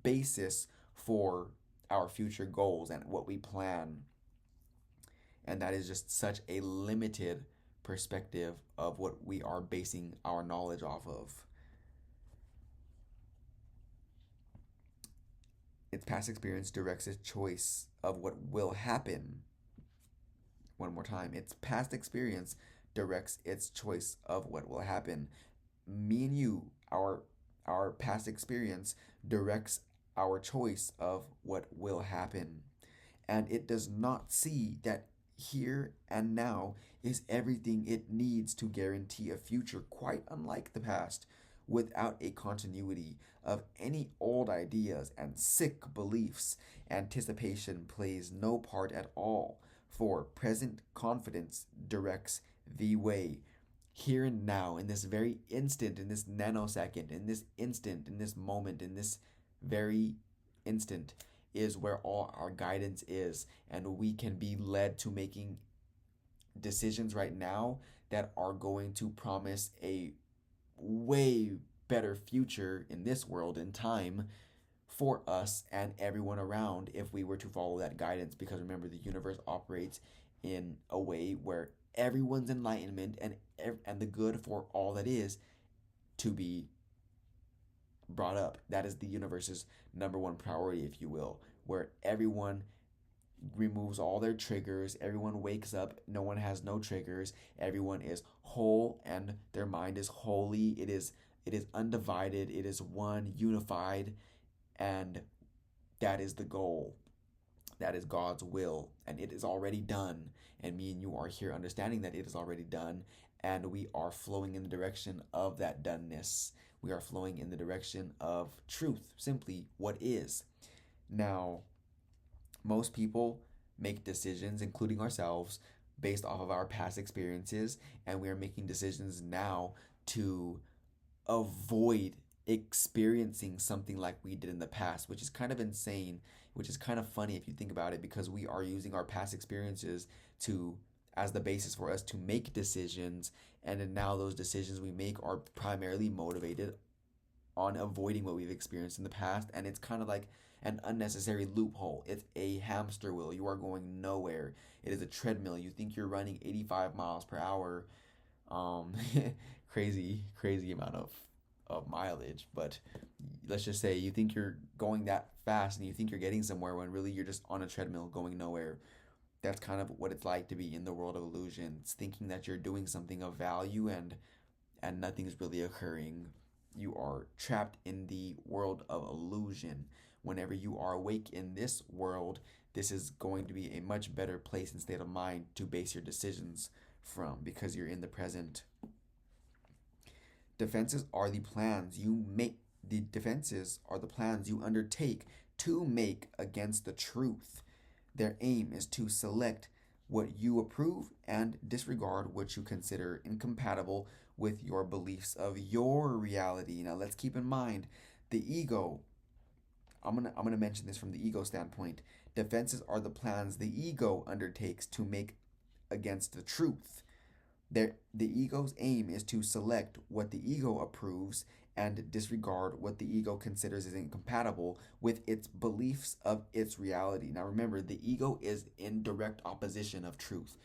basis for our future goals and what we plan. And that is just such a limited perspective of what we are basing our knowledge off of. Its past experience directs its choice of what will happen. One more time. Its past experience directs its choice of what will happen. Me and you, our past experience directs our choice of what will happen. And it does not see that here and now is everything it needs to guarantee a future quite unlike the past, without a continuity of any old ideas and sick beliefs. Anticipation plays no part at all, for present confidence directs the way. Here and now, in this very instant, in this nanosecond, in this instant, in this moment, in this very instant, is where all our guidance is, and we can be led to making decisions right now that are going to promise a way better future in this world in time for us and everyone around if we were to follow that guidance. Because remember, the universe operates in a way where everyone's enlightenment and the good for all that is to be brought up. That is the universe's number one priority, if you will, where everyone removes all their triggers, everyone wakes up, no one has no triggers, everyone is whole and their mind is holy. It is undivided, it is one, unified, and that is the goal. That is God's will, and it is already done. And me and you are here understanding that it is already done, and we are flowing in the direction of that doneness. We are flowing in the direction of truth, simply what is. Now, most people make decisions, including ourselves, based off of our past experiences, and we are making decisions now to avoid experiencing something like we did in the past, which is kind of insane, which is kind of funny if you think about it, because we are using our past experiences to as the basis for us to make decisions, and then now those decisions we make are primarily motivated on avoiding what we've experienced in the past, and it's kind of like an unnecessary loophole. It's a hamster wheel. You are going nowhere. It is a treadmill. You think you're running 85 miles per hour. Um, crazy amount of mileage. But let's just say you think you're going that fast and you think you're getting somewhere when really you're just on a treadmill going nowhere. That's kind of what it's like to be in the world of illusion. It's thinking that you're doing something of value and nothing's really occurring. You are trapped in the world of illusion. Whenever you are awake in this world, this is going to be a much better place and state of mind to base your decisions from, because you're in the present. Defenses are the plans you make. The defenses are the plans you undertake to make against the truth. Their aim is to select what you approve and disregard what you consider incompatible with your beliefs of your reality. Now let's keep in mind the ego. I'm gonna mention this from the ego standpoint. Defenses are the plans the ego undertakes to make against the truth. The ego's aim is to select what the ego approves and disregard what the ego considers is incompatible with its beliefs of its reality. Now remember, the ego is in direct opposition of truth.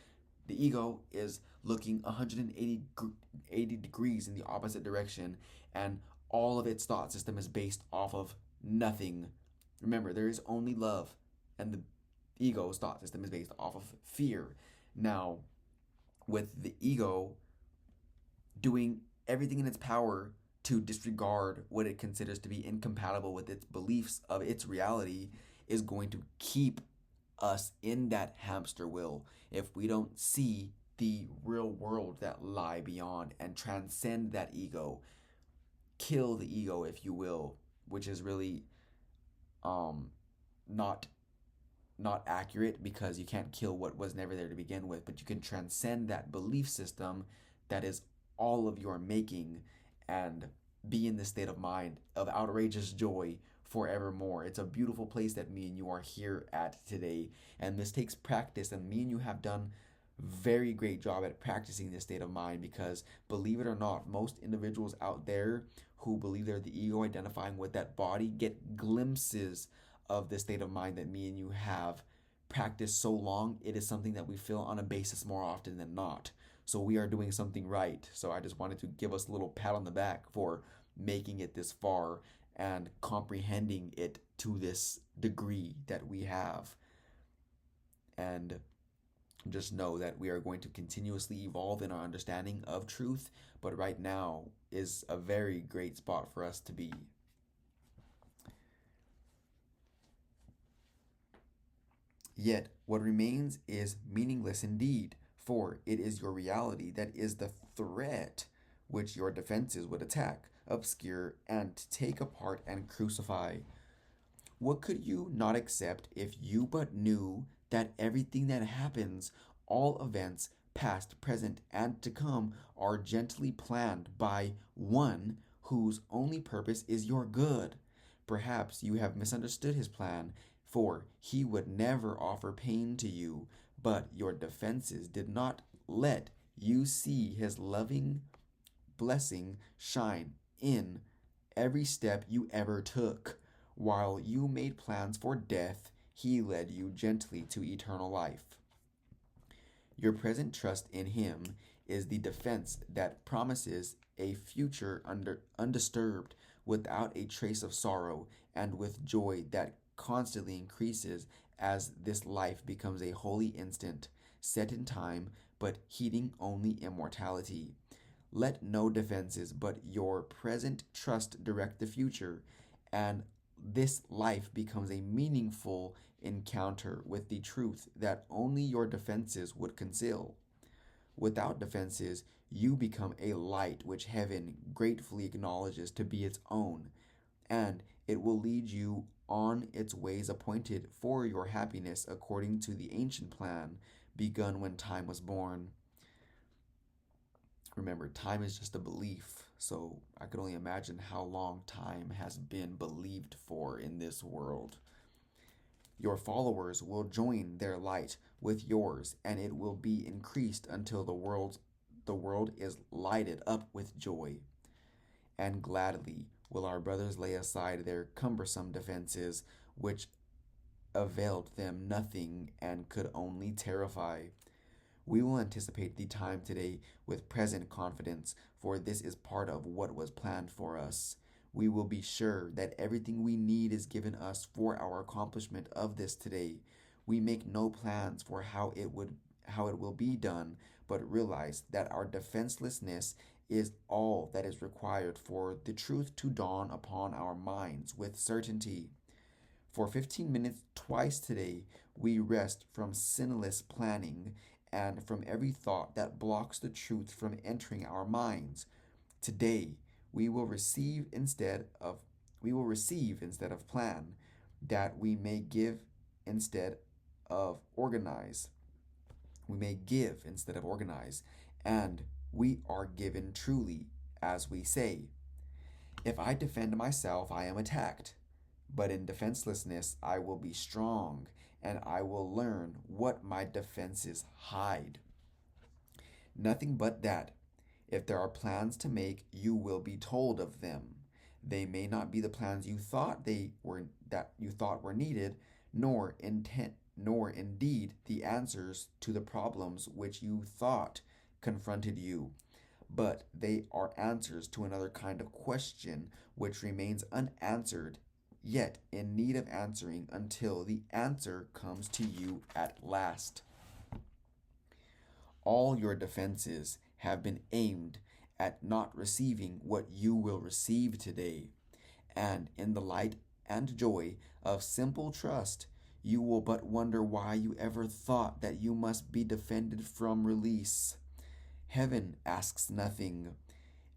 The ego is looking 180 degrees in the opposite direction, and all of its thought system is based off of nothing. Remember, there is only love, and the ego's thought system is based off of fear. Now, with the ego doing everything in its power to disregard what it considers to be incompatible with its beliefs of its reality, is going to keep us in that hamster wheel if we don't see the real world that lie beyond and transcend that ego. Kill the ego, if you will, which is really not accurate, because you can't kill what was never there to begin with, but you can transcend that belief system that is all of your making and be in the state of mind of outrageous joy forevermore. It's a beautiful place that me and you are here at today, and this takes practice, and me and you have done very great job at practicing this state of mind, because believe it or not, most individuals out there who believe they're the ego identifying with that body get glimpses of the state of mind that me and you have practiced so long. It is something that we feel on a basis more often than not. So we are doing something right. So I just wanted to give us a little pat on the back for making it this far and comprehending it to this degree that we have. And just know that we are going to continuously evolve in our understanding of truth, but right now is a very great spot for us to be. Yet what remains is meaningless indeed, for it is your reality that is the threat which your defenses would attack, obscure, and take apart and crucify. What could you not accept if you but knew that everything that happens, all events, past, present, and to come, are gently planned by one whose only purpose is your good? Perhaps you have misunderstood his plan, for he would never offer pain to you, but your defenses did not let you see his loving blessing shine in every step you ever took. While you made plans for death, he led you gently to eternal life. Your present trust in him is the defense that promises a future undisturbed, without a trace of sorrow, and with joy that constantly increases as this life becomes a holy instant, set in time, but heeding only immortality. Let no defenses but your present trust direct the future, and this life becomes a meaningful encounter with the truth that only your defenses would conceal. Without defenses, you become a light which heaven gratefully acknowledges to be its own, and it will lead you on its ways appointed for your happiness according to the ancient plan begun when time was born. Remember, time is just a belief, so I could only imagine how long time has been believed for in this world. Your followers will join their light with yours, and it will be increased until the world is lighted up with joy. And gladly will our brothers lay aside their cumbersome defenses, which availed them nothing and could only terrify. We will anticipate the time today with present confidence, for this is part of what was planned for us. We will be sure that everything we need is given us for our accomplishment of this today. We make no plans for how it will be done, but realize that our defenselessness is all that is required for the truth to dawn upon our minds with certainty. For 15 minutes twice today, we rest from sinless planning and from every thought that blocks the truth from entering our minds. Today, we will receive instead of plan, that we may give instead of organize. We may give instead of organize, and we are given truly, as we say. If I defend myself, I am attacked. But in defenselessness, I will be strong, and I will learn what my defenses hide. Nothing but that. If there are plans to make, you will be told of them. They may not be the plans you thought were needed, nor indeed the answers to the problems which you thought confronted you, but they are answers to another kind of question which remains unanswered, yet in need of answering until the answer comes to you at last. All your defenses have been aimed at not receiving what you will receive today, and in the light and joy of simple trust, you will but wonder why you ever thought that you must be defended from release. Heaven asks nothing.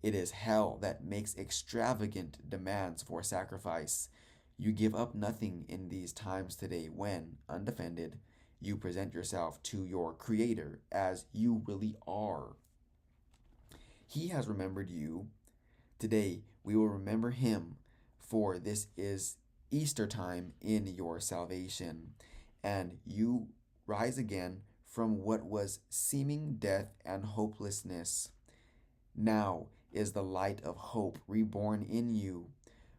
It is hell that makes extravagant demands for sacrifice. You give up nothing in these times today when, undefended, you present yourself to your Creator as you really are. He has remembered you. Today we will remember Him, for this is Easter time in your salvation, and you rise again from what was seeming death and hopelessness. Now is the light of hope reborn in you,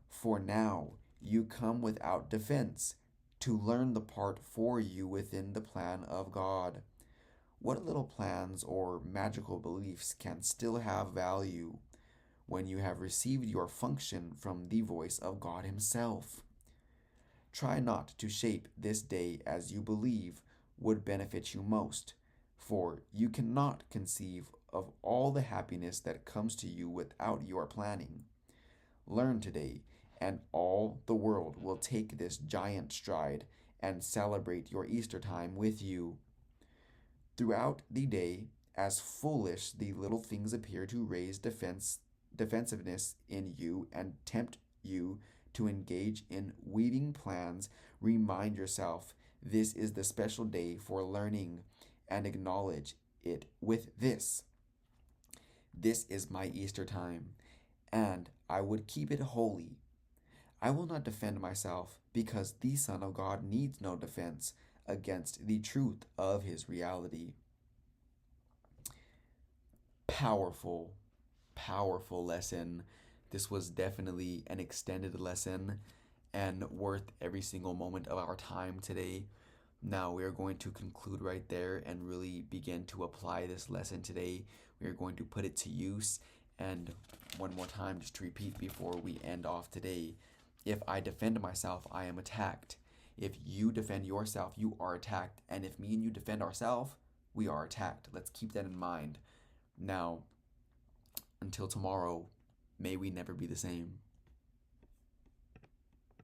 for now you come without defense to learn the part for you within the plan of God. What little plans or magical beliefs can still have value when you have received your function from the voice of God Himself? Try not to shape this day as you believe would benefit you most, for you cannot conceive of all the happiness that comes to you without your planning. Learn today, and all the world will take this giant stride and celebrate your Easter time with you. Throughout the day, as foolish the little things appear to raise defensiveness in you and tempt you to engage in weaving plans, remind yourself this is the special day for learning and acknowledge it with this. This is my Easter time, and I would keep it holy. I will not defend myself because the Son of God needs no defense against the truth of his reality. Powerful, powerful lesson. This was definitely an extended lesson and worth every single moment of our time today. Now we are going to conclude right there and really begin to apply this lesson today. We are going to put it to use. And one more time, just to repeat before we end off today, if I defend myself, I am attacked. If you defend yourself, you are attacked. And if me and you defend ourselves, we are attacked. Let's keep that in mind. Now, until tomorrow, may we never be the same.